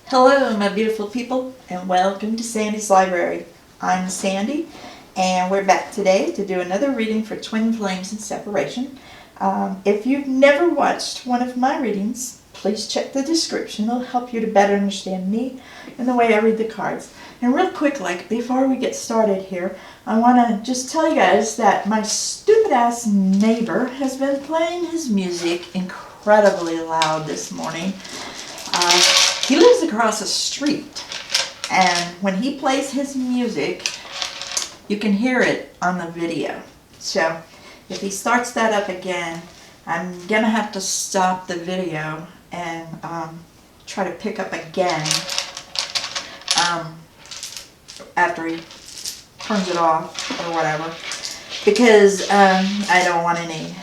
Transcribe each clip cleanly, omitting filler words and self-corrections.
Hello, my beautiful people, and welcome to Sandy's Library. I'm Sandy, and we're back today to do another reading for Twin Flames and Separation. If you've never watched one of my readings, please check the description. It'll help you to better understand me and the way I read the cards. And real quick, before we get started here, I want to just tell you guys that my stupid-ass neighbor has been playing his music incredibly loud this morning. He lives across the street, and when he plays his music, you can hear it on the video. So if he starts that up again, I'm going to have to stop the video and try to pick up again after he turns it off or whatever, because I don't want any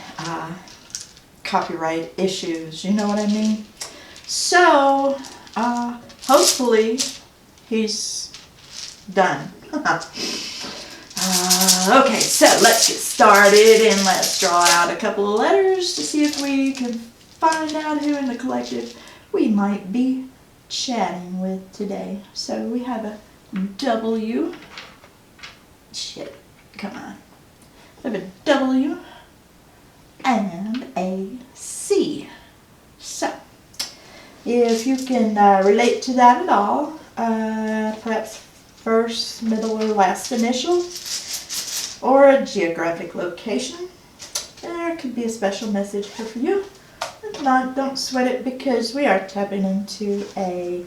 copyright issues, you know what I mean? So hopefully he's done. Okay, so let's get started and let's draw out a couple of letters to see if we can find out who in the collective we might be chatting with today. So we have a W. Shit, come on. We have a W and a C. So if you can relate to that at all, perhaps first, middle, or last initial, or a geographic location, there could be a special message here for you. If not, don't sweat it, because we are tapping into a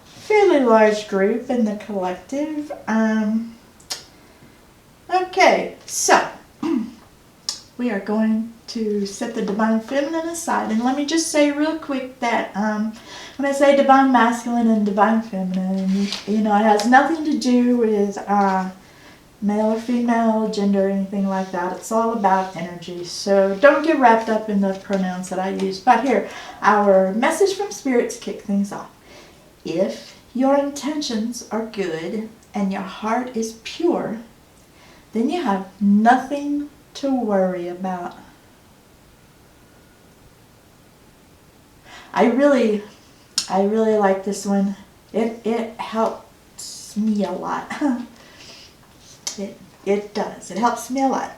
fairly large group in the collective. Okay, so we are going to set the Divine Feminine aside. And let me just say real quick that when I say Divine Masculine and Divine Feminine, you know, it has nothing to do with male or female, gender, or anything like that. It's all about energy. So don't get wrapped up in the pronouns that I use. But here, our message from spirits kick things off. If your intentions are good and your heart is pure, then you have nothing to worry about. I really like this one. It helps me a lot. It does. It helps me a lot.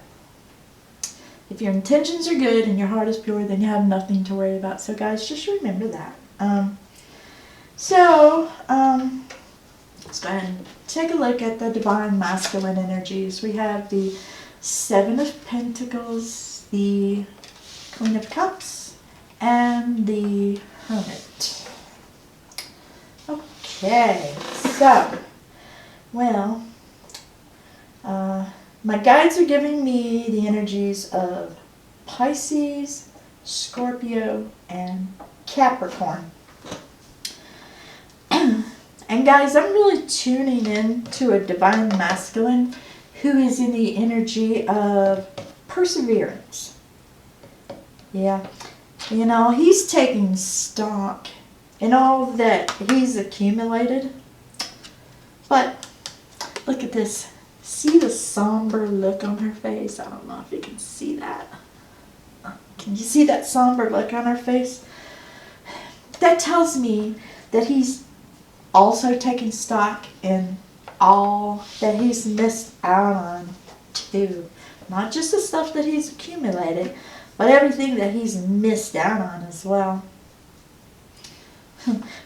If your intentions are good and your heart is pure, then you have nothing to worry about. So guys, just remember that. Let's go ahead and take a look at the Divine Masculine energies. We have the Seven of Pentacles, the Queen of Cups, and the Hermit. Okay, so, well, my guides are giving me the energies of Pisces, Scorpio, and Capricorn. And guys, I'm really tuning in to a Divine Masculine who is in the energy of perseverance. Yeah, you know, he's taking stock in all that he's accumulated. But look at this. See the somber look on her face? I don't know if you can see that. Can you see that somber look on her face? That tells me that he's also taking stock in all that he's missed out on too. Not just the stuff that he's accumulated, but everything that he's missed out on as well.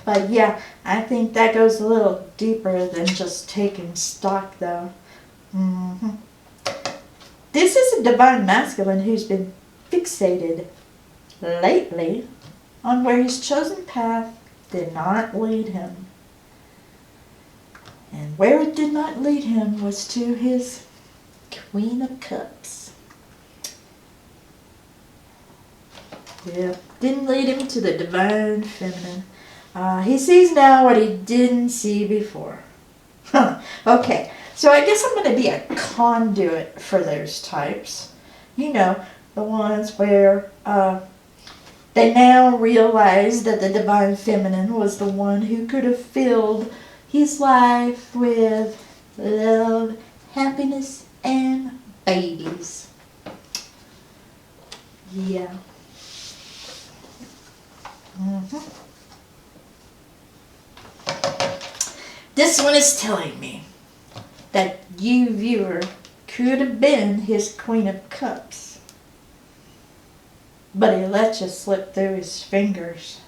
But yeah, I think that goes a little deeper than just taking stock though. This is a Divine Masculine who's been fixated lately on where his chosen path did not lead him. And where it did not lead him was to his Queen of Cups. Yeah, didn't lead him to the Divine Feminine. He sees now what he didn't see before. Okay, so I guess I'm going to be a conduit for those types. You know, the ones where they now realize that the Divine Feminine was the one who could have filled his life with love, happiness, and babies. Yeah. This one is telling me that you, viewer, could have been his Queen of Cups, but he let you slip through his fingers.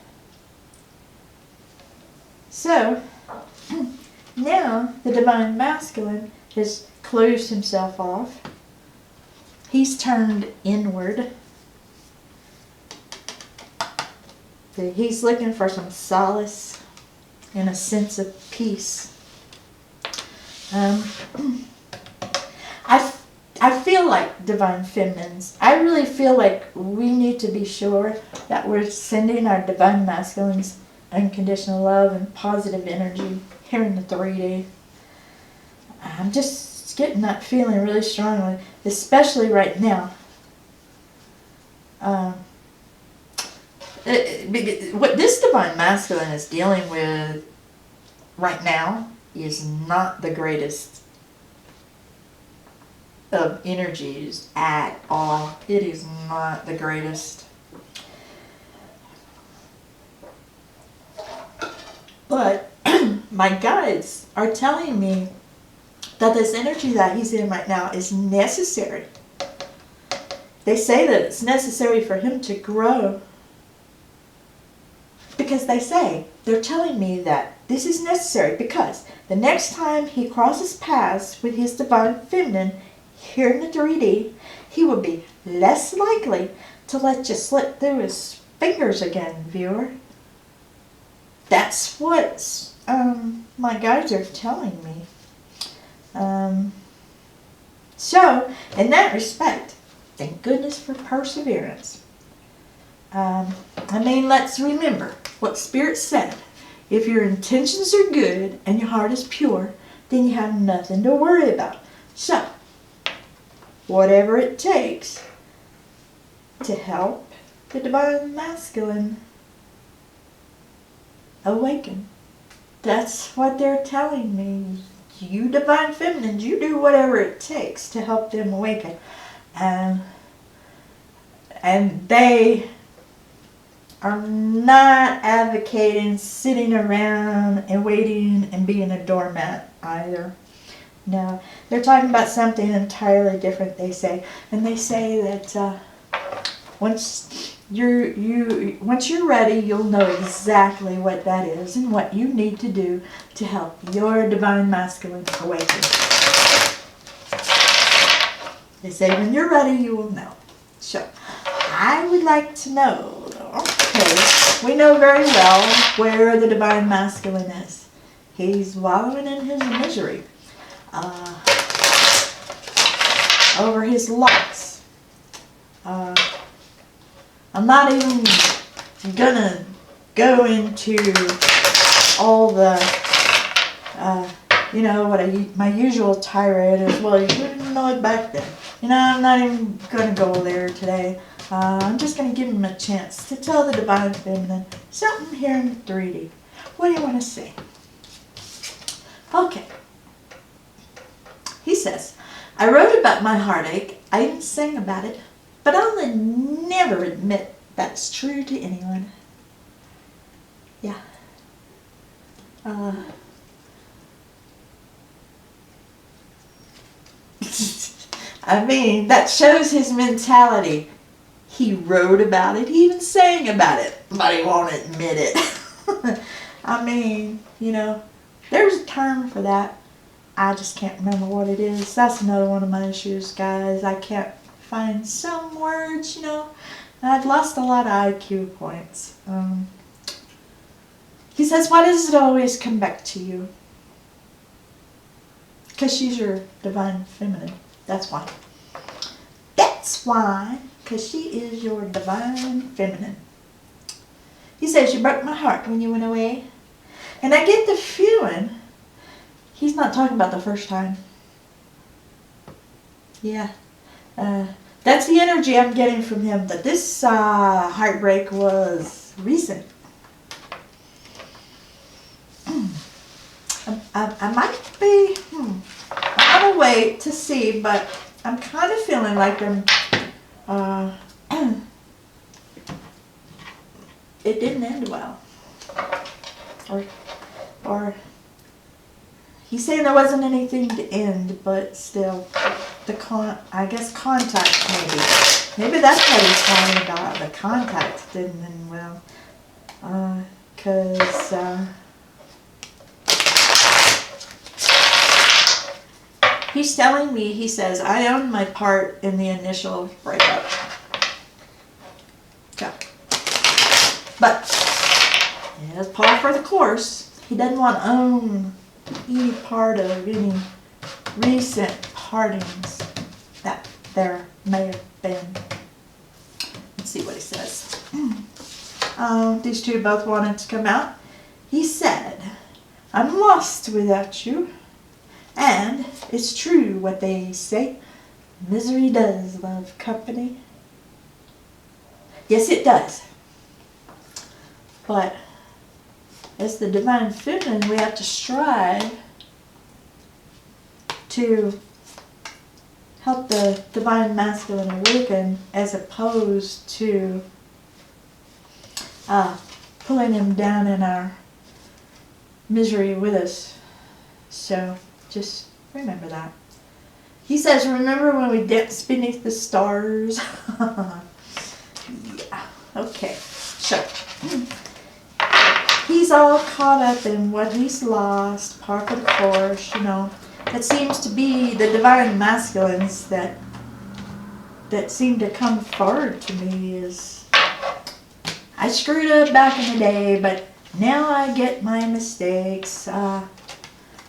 So, now the Divine Masculine has closed himself off. He's turned inward. He's looking for some solace and a sense of peace. I feel like Divine Feminines, I really feel like we need to be sure that we're sending our Divine Masculines unconditional love and positive energy here in the 3D. I'm just getting that feeling really strongly, especially right now. What this Divine Masculine is dealing with right now is not the greatest of energies at all. It is not the greatest. But my guides are telling me that this energy that he's in right now is necessary. They say that it's necessary for him to grow. Because they're telling me that this is necessary because the next time he crosses paths with his Divine Feminine here in the 3D, he will be less likely to let you slip through his fingers again, viewer. That's what my guides are telling me. So, in that respect, thank goodness for perseverance. Let's remember what Spirit said. If your intentions are good and your heart is pure, then you have nothing to worry about. So, whatever it takes to help the Divine Masculine awaken. That's what they're telling me. You Divine Feminines, you do whatever it takes to help them awaken. And they are not advocating sitting around and waiting and being a doormat either. No, they're talking about something entirely different, they say. And they say that once you're ready, you'll know exactly what that is and what you need to do to help your Divine Masculine awaken. They say when you're ready, you will know. So, I would like to know, okay, we know very well where the Divine Masculine is. He's wallowing in his misery. Over his loss. I'm not even gonna go into all the, what my usual tirade is. Well, you didn't know it back then. I'm not even gonna go there today. I'm just gonna give him a chance to tell the Divine Feminine something here in 3D. What do you want to say? Okay. He says, I wrote about my heartache. I even sang about it. But I'll never admit that's true to anyone. Yeah. That shows his mentality. He wrote about it. He even sang about it. But he won't admit it. There's a term for that. I just can't remember what it is. That's another one of my issues, guys. I can't find some words, I've lost a lot of IQ points. He says, why does it always come back to you? Because she's your Divine Feminine. That's why. That's why. Because she is your Divine Feminine. He says, you broke my heart when you went away. And I get the feeling he's not talking about the first time. Yeah. That's the energy I'm getting from him, that this heartbreak was recent. I might be, I'm going to wait to see, but I'm kind of feeling like it didn't end well. Or he's saying there wasn't anything to end, but still, I guess contact maybe. Maybe that's what he's talking about. The contact didn't end well. He's telling me, he says, I own my part in the initial breakup. Yeah. But, as par for the course, he doesn't want to own any part of any recent partings that there may have been. Let's see what he says. These two both wanted to come out. He said, I'm lost without you. And it's true what they say, misery does love company. Yes, it does. But as the divine feminine, we have to strive to help the divine masculine awaken, as opposed to pulling him down in our misery with us. So just remember that. He says, remember when we danced beneath the stars? Yeah, okay. So, he's all caught up in what he's lost, par for the course, you know. It seems to be the divine masculines that seem to come forward to me is, I screwed up back in the day, but now I get my mistakes.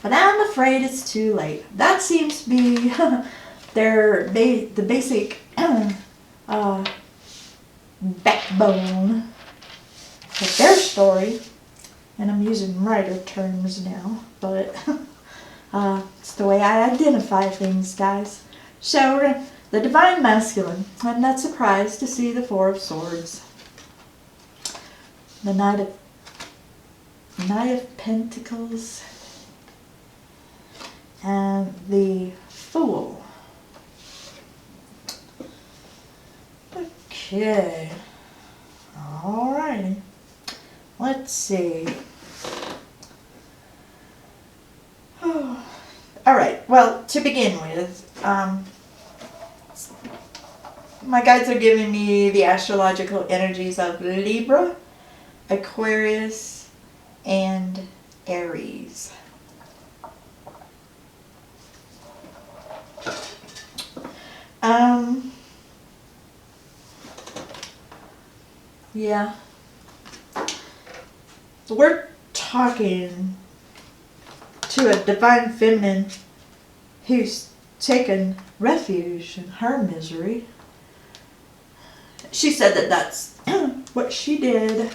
But I'm afraid it's too late. That seems to be the basic backbone of their story. And I'm using writer terms now, but it's the way I identify things, guys. So, the divine masculine. I'm not surprised to see the Four of Swords. The Knight of Pentacles. And the Fool. Okay. Alrighty. Let's see. Oh. Alright, well, to begin with, my guides are giving me the astrological energies of Libra, Aquarius, and Aries. Yeah. So we're talking to a divine feminine who's taken refuge in her misery. She said that that's what she did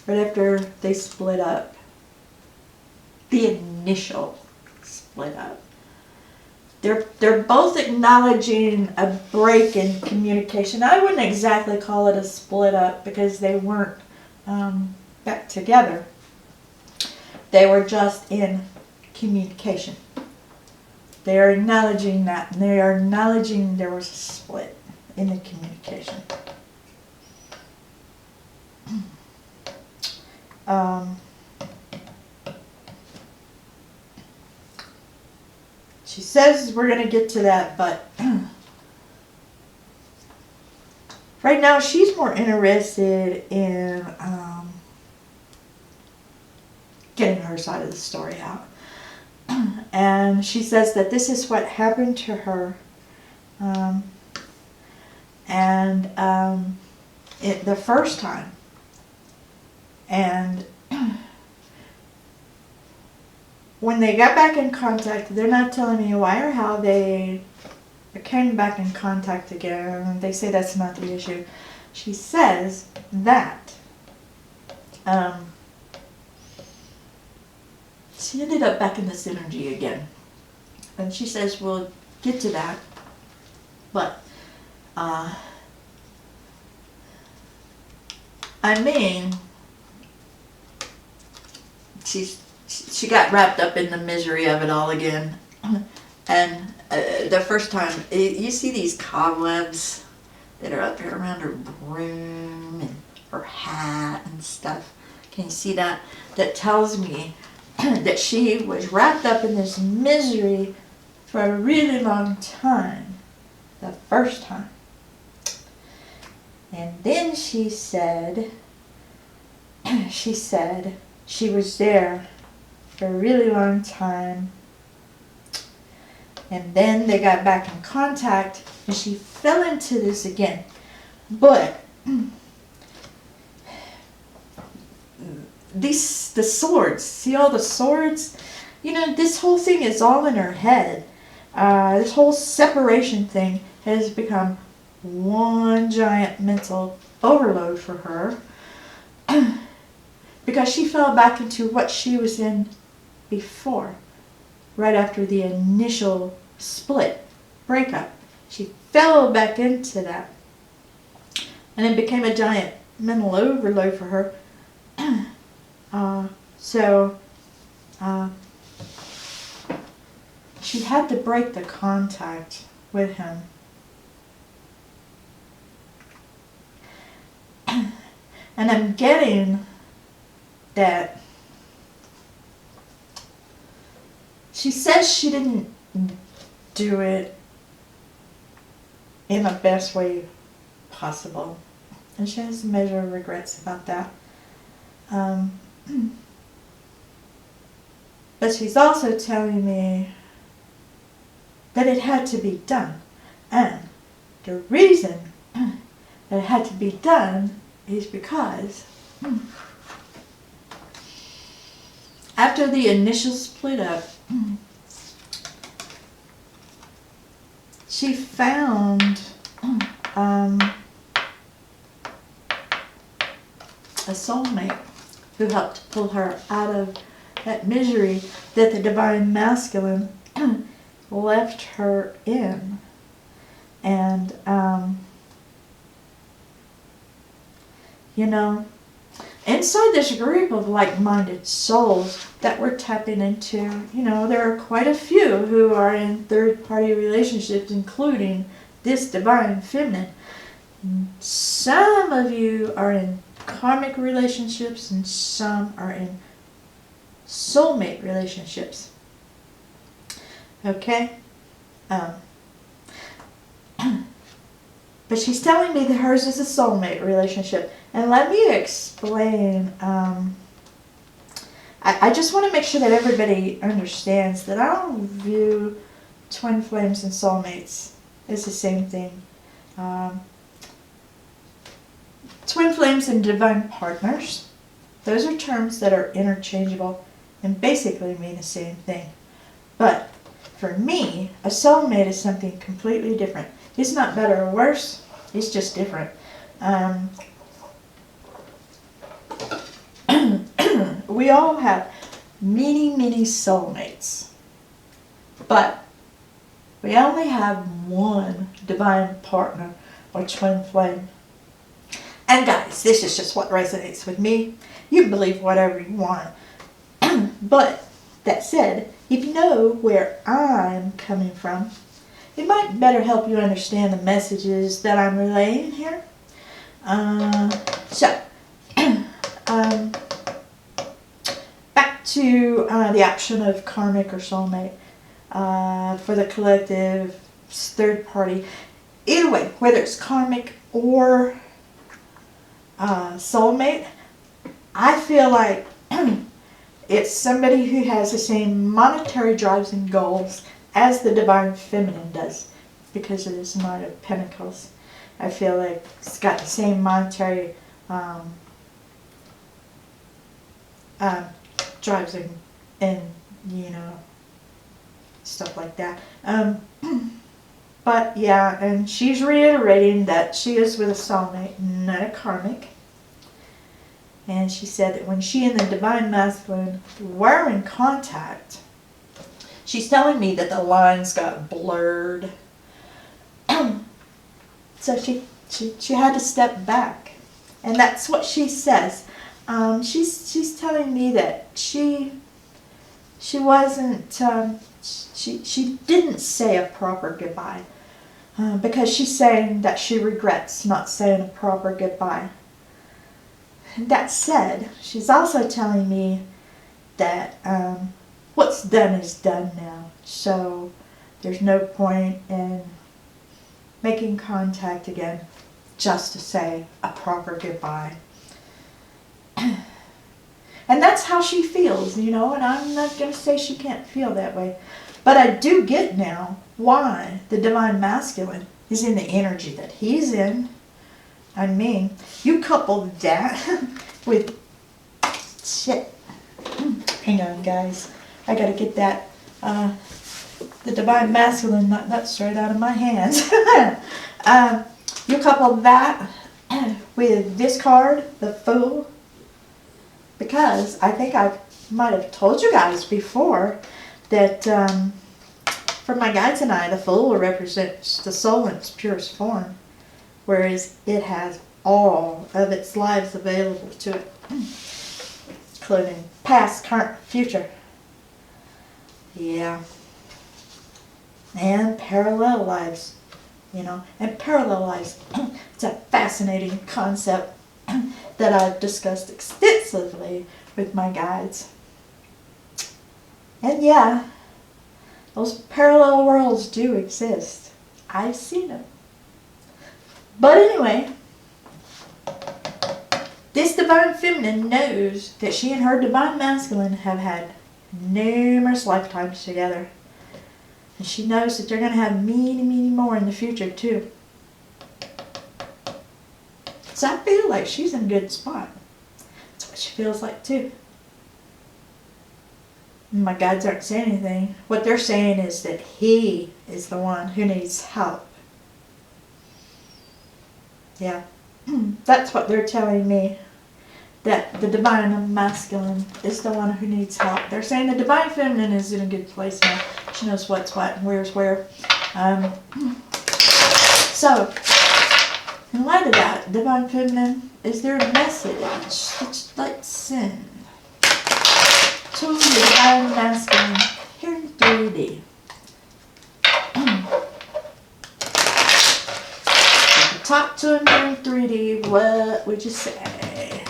right after they split up. The initial split up. They're both acknowledging a break in communication. I wouldn't exactly call it a split up because they weren't back together. They were just in communication. They are acknowledging that, and they are acknowledging there was a split in the communication. She says we're going to get to that, but right now she's more interested in getting her side of the story out. And she says that this is what happened to her. The first time. And when they got back in contact, they're not telling me why or how they came back in contact again. They say that's not the issue. She says that she ended up back in this energy again. And she says we'll get to that. But, I mean, she got wrapped up in the misery of it all again. And the first time, you see these cobwebs that are up here around her broom and her hat and stuff. Can you see that? That tells me that she was wrapped up in this misery for a really long time, the first time. And then she said she was there for a really long time. And then they got back in contact and she fell into this again. But the swords, see all the swords? You know, this whole thing is all in her head. This whole separation thing has become one giant mental overload for her because she fell back into what she was in before, right after the initial breakup. She fell back into that, and it became a giant mental overload for her. She had to break the contact with him. And I'm getting that she says she didn't do it in the best way possible. And she has a measure of regrets about that. But she's also telling me that it had to be done. And the reason that it had to be done is because after the initial split up, she found a soulmate who helped pull her out of that misery that the divine masculine left her in. And you know, inside this group of like-minded souls that we're tapping into, you know, there are quite a few who are in third-party relationships, including this divine feminine. Some of you are in karmic relationships and some are in soulmate relationships. Okay? But she's telling me that hers is a soulmate relationship. And let me explain. I just want to make sure that everybody understands that I don't view twin flames and soulmates as the same thing. Twin flames and divine partners, those are terms that are interchangeable and basically mean the same thing. But for me, a soulmate is something completely different. It's not better or worse, it's just different. We all have many soulmates, but we only have one divine partner or twin flame. And guys, this is just what resonates with me. You can believe whatever you want. But that said, if you know where I'm coming from, it might better help you understand the messages that I'm relaying here. Back to the option of karmic or soulmate for the collective third party. Either way, whether it's karmic or soulmate, I feel like it's somebody who has the same monetary drives and goals as the divine feminine does, because it is Knight of Pentacles. I feel like it's got the same monetary drives and you know, stuff like that. But yeah, and she's reiterating that she is with a soulmate, not a karmic. And she said that when she and the divine masculine were in contact, she's telling me that the lines got blurred. So she had to step back. And that's what she says. She's telling me that she wasn't, she didn't say a proper goodbye. Because she's saying that she regrets not saying a proper goodbye. That said, she's also telling me that what's done is done now. So there's no point in making contact again just to say a proper goodbye. And that's how she feels, you know, and I'm not going to say she can't feel that way. But I do get now why the Divine Masculine is in the energy that he's in. I mean, you couple that with shit. Hang on, guys. I got to get that, the Divine Masculine nut straight out of my hands. You couple that with this card, the Fool. Because I think I might have told you guys before that for my guides and I, the Fool represents the soul in its purest form, whereas it has all of its lives available to it, including past, current, future. Yeah. And parallel lives, you know, and parallel lives. It's a fascinating concept that I've discussed extensively with my guides. And yeah, those parallel worlds do exist. I've seen them. But anyway, this Divine Feminine knows that she and her Divine Masculine have had numerous lifetimes together. And she knows that they're going to have many, many more in the future too. So I feel like she's in a good spot. That's what she feels like too. My guides aren't saying anything. What they're saying is that he is the one who needs help. Yeah. That's what they're telling me. That the Divine Masculine is the one who needs help. They're saying the Divine Feminine is in a good place now. She knows what's what and where's where. So, in light of that, Divine Feminine, is there a message that you'd like to send to the Divine Masculine here in 3D? If you talk to him here in 3D, what would you say?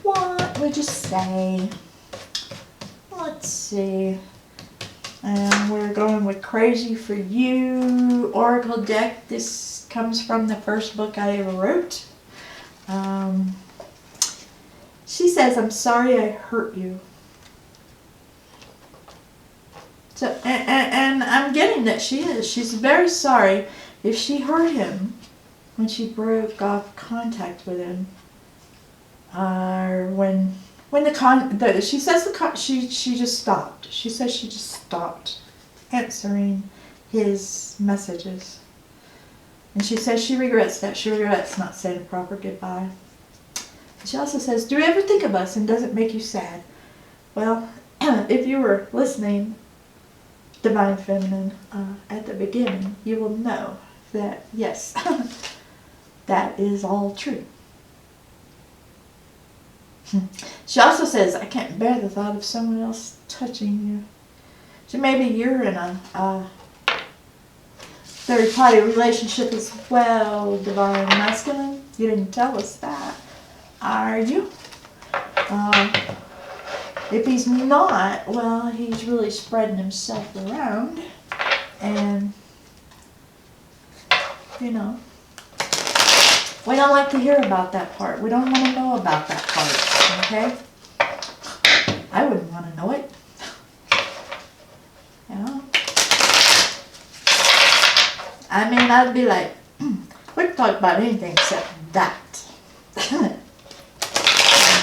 What would you say? Let's see. And we're going with Crazy for You Oracle deck. This comes from the first book I ever wrote. She says, I'm sorry I hurt you. So, and I'm getting that she is. She's very sorry if she hurt him when she broke off contact with him. Or when she says she just stopped. She says she just stopped answering his messages. And she says she regrets that. She regrets not saying a proper goodbye. She also says, do you ever think of us and does it make you sad? Well, if you were listening, Divine Feminine, at the beginning, you will know that, yes, that is all true. She also says, I can't bear the thought of someone else touching you. So maybe you're in a third-party relationship as well, Divine Masculine. You didn't tell us that, are you? If he's not, well, he's really spreading himself around. And, you know, we don't like to hear about that part. We don't want to know about that part. Okay? I wouldn't want to know it. You know? I mean, I'd be like, we can talk about anything except that.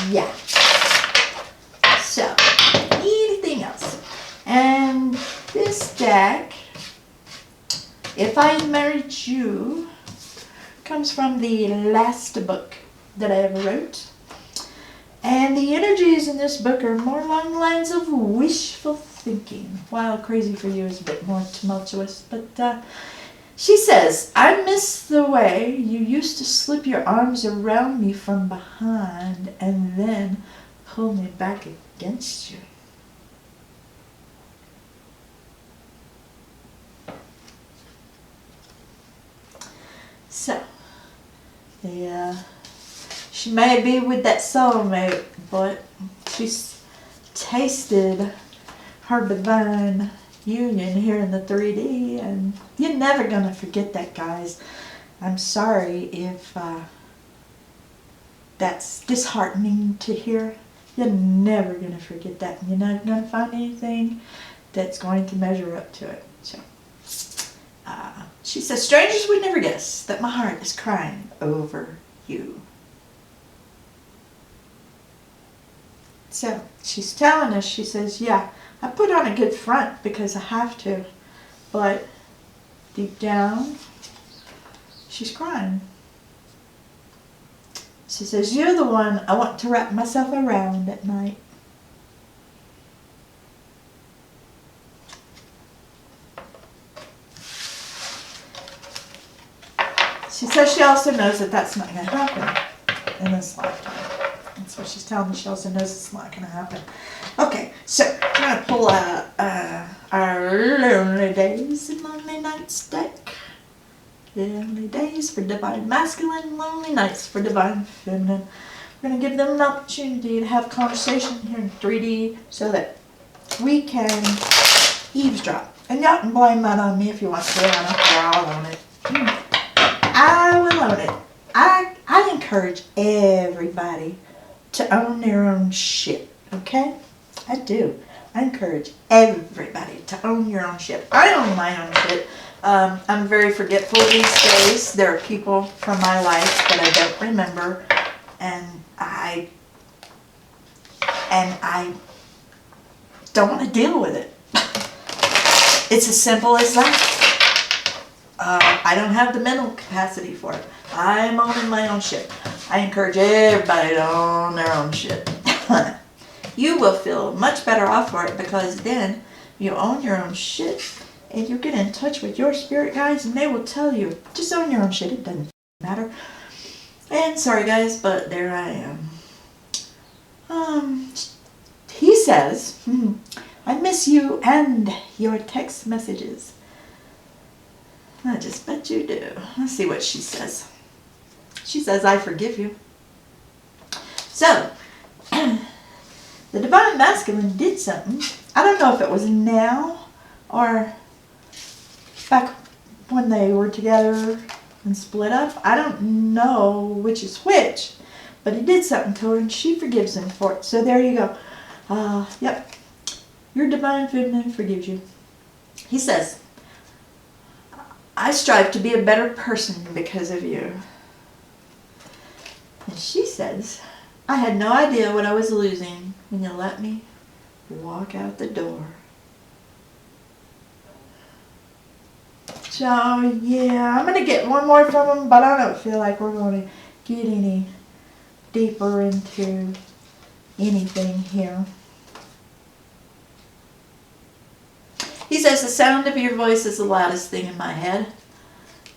Yeah. So, anything else. And this deck, If I Married You, comes from the last book that I ever wrote. And the energies in this book are more along the lines of wishful thinking, while Crazy for You is a bit more tumultuous. But she says, I miss the way you used to slip your arms around me from behind and then pull me back against you. So, yeah. She may be with that soulmate, but tasted her divine union here in the 3D, and you're never going to forget that, guys. I'm sorry if that's disheartening to hear. You're never going to forget that. You're not going to find anything that's going to measure up to it. So, she says, strangers would never guess that my heart is crying over you. So, she's telling us, she says, yeah, I put on a good front because I have to. But deep down, she's crying. She says, you're the one I want to wrap myself around at night. She says she also knows that that's not going to happen in this lifetime. That's what she's telling me. She also knows it's not going to happen. Okay, so I'm going to pull out our Lonely Days and Lonely Nights deck. Lonely days for divine masculine, lonely nights for divine feminine. We're going to give them an opportunity to have conversation here in 3D so that we can eavesdrop. And y'all can blame that on me if you want to. I'll own it. I will own it. I encourage everybody to own their own shit, okay? I do. I encourage everybody to own your own shit. I own my own shit. I'm very forgetful these days. There are people from my life that I don't remember, and I don't want to deal with it. It's as simple as that. I don't have the mental capacity for it. I'm owning my own shit. I encourage everybody to own their own shit. You will feel much better off for it, because then you own your own shit. And you get in touch with your spirit guides, and they will tell you, just own your own shit, it doesn't matter. And sorry guys, but there I am. He says, I miss you and your text messages. I just bet you do. Let's see what she says. She says, I forgive you. So, the divine masculine did something. I don't know if it was now or back when they were together and split up. I don't know which is which, but he did something to her and she forgives him for it. So there you go. Yep, your divine feminine forgives you. He says, I strive to be a better person because of you. And she says, I had no idea what I was losing when you let me walk out the door. So, yeah, I'm going to get one more from him, but I don't feel like we're going to get any deeper into anything here. He says, the sound of your voice is the loudest thing in my head.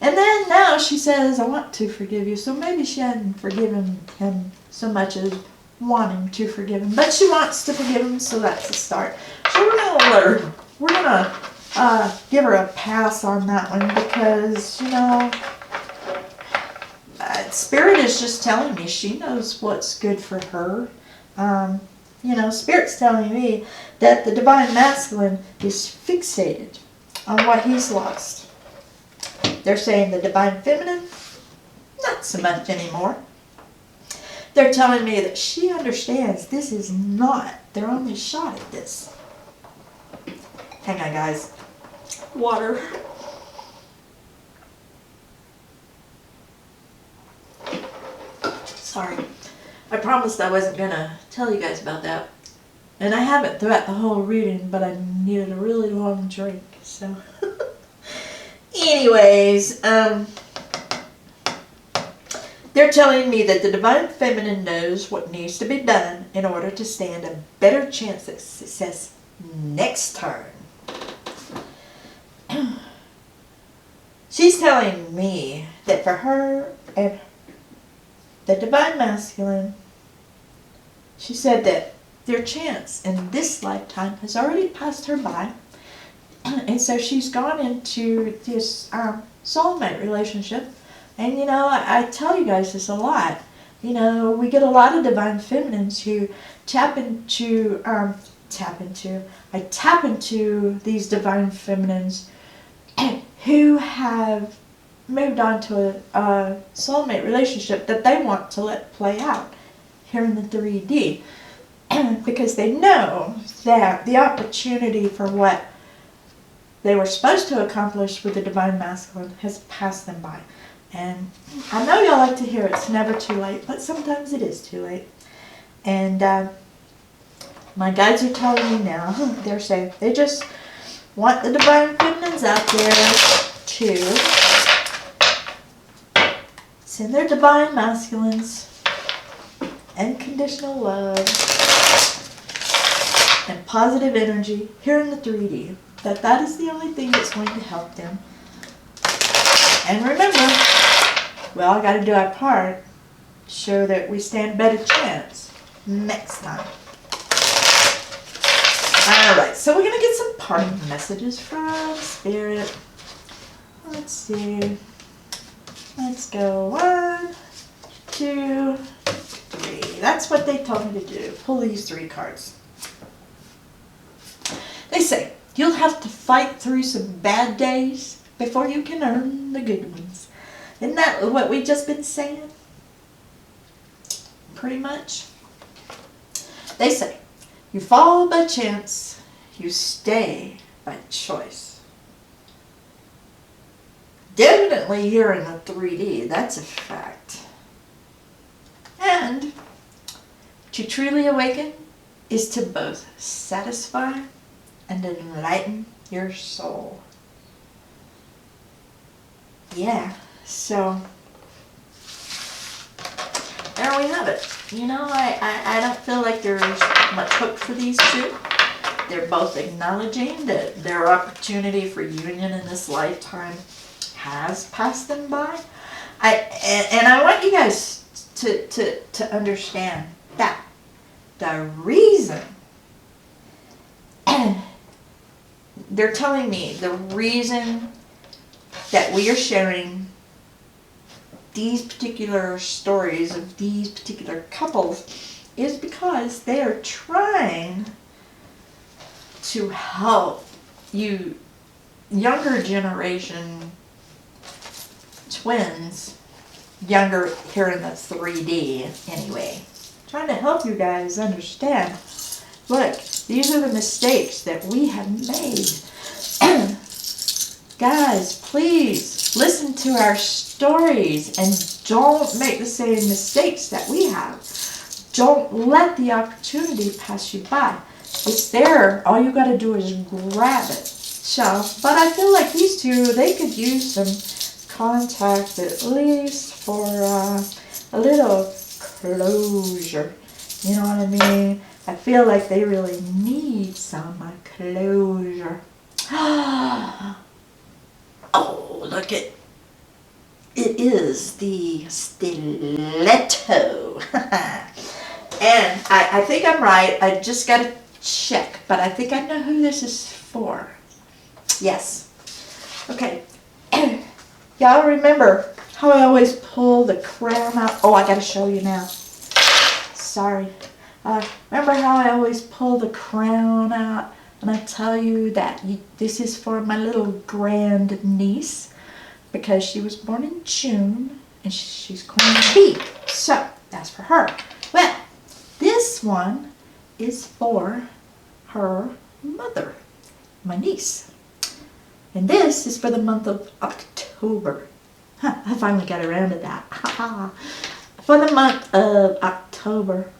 And then now she says, I want to forgive you. So maybe she hadn't forgiven him so much as wanting to forgive him. But she wants to forgive him, so that's a start. So we're going to let her, we're going to give her a pass on that one, because, you know, Spirit is just telling me she knows what's good for her. You know, Spirit's telling me that the divine masculine is fixated on what he's lost. They're saying the divine feminine, not so much anymore. They're telling me that she understands this is not their only shot at this. Hang on, guys. Water. Sorry. I promised I wasn't going to tell you guys about that. And I haven't throughout the whole reading, but I needed a really long drink, so. Anyways, they're telling me that the divine feminine knows what needs to be done in order to stand a better chance at success next turn. She's telling me that for her and the divine masculine, she said that their chance in this lifetime has already passed her by. And so she's gone into this soulmate relationship. And you know, I tell you guys this a lot. You know, we get a lot of divine feminines who I tap into these divine feminines who have moved on to a soulmate relationship that they want to let play out here in the 3D. Because they know that the opportunity for what they were supposed to accomplish with the divine masculine has passed them by. And I know y'all like to hear it's never too late, but sometimes it is too late. And my guides are telling me now, they're saying they just want the divine feminines out there to send their divine masculines unconditional love and positive energy here in the 3D. That is the only thing that's going to help them. And remember, we all got to do our part to show that we stand a better chance next time. Alright, so we're going to get some parting messages from Spirit. Let's see. Let's go 1, 2, 3. That's what they told me to do. Pull these 3 cards. They say, you'll have to fight through some bad days before you can earn the good ones. Isn't that what we've just been saying? Pretty much. They say, you fall by chance, you stay by choice. Definitely here in the 3D, that's a fact. And to truly awaken is to both satisfy and enlighten your soul. Yeah, so there we have it. You know, I don't feel like there's much hope for these two. They're both acknowledging that their opportunity for union in this lifetime has passed them by. And I want you guys to understand that the reason they're telling me the reason that we are sharing these particular stories of these particular couples is because they are trying to help you younger generation twins, younger here in the 3D anyway, trying to help you guys understand, look, these are the mistakes that we have made. Guys, please listen to our stories and don't make the same mistakes that we have. Don't let the opportunity pass you by. It's there. All you got to do is grab it. So, but I feel like these two, they could use some contact at least for a little closure. You know what I mean? I feel like they really need some closure. Oh, look at it is the stiletto. And I think I'm right. I just got to check, but I think I know who this is for. Yes. Okay. Y'all remember how I always pull the crown out? Oh, I got to show you now. Sorry. Remember how I always pull the crown out and I tell you that this is for my little grand niece because she was born in June and she's Queen Bee. So that's for her. Well, this one is for her mother, my niece. And this is for the month of October. I finally got around to that. For the month of October.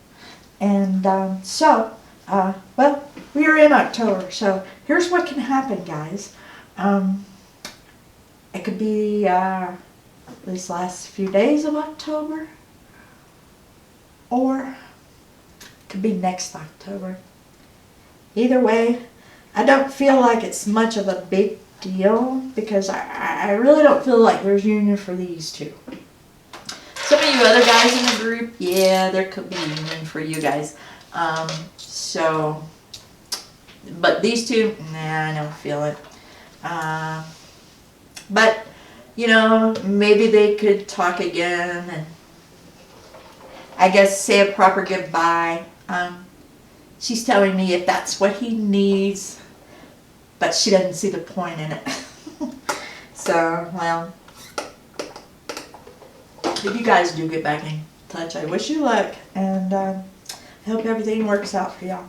And well, we are in October, so here's what can happen, guys. It could be these last few days of October, or it could be next October. Either way, I don't feel like it's much of a big deal because I really don't feel like there's union for these two. Some of you other guys in the group, yeah, there could be union for you guys. But these two, nah, I don't feel it. But, you know, maybe they could talk again and I guess, say a proper goodbye. She's telling me if that's what he needs, but she doesn't see the point in it. So, well, if you guys do get back in touch, I wish you luck, and I hope everything works out for y'all.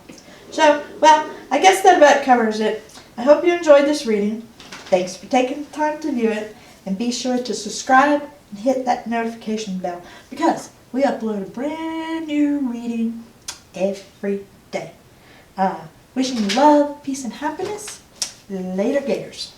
So, well, I guess that about covers it. I hope you enjoyed this reading. Thanks for taking the time to view it, and be sure to subscribe and hit that notification bell, because we upload a brand new reading every day. Wishing you love, peace, and happiness. Later, Gators.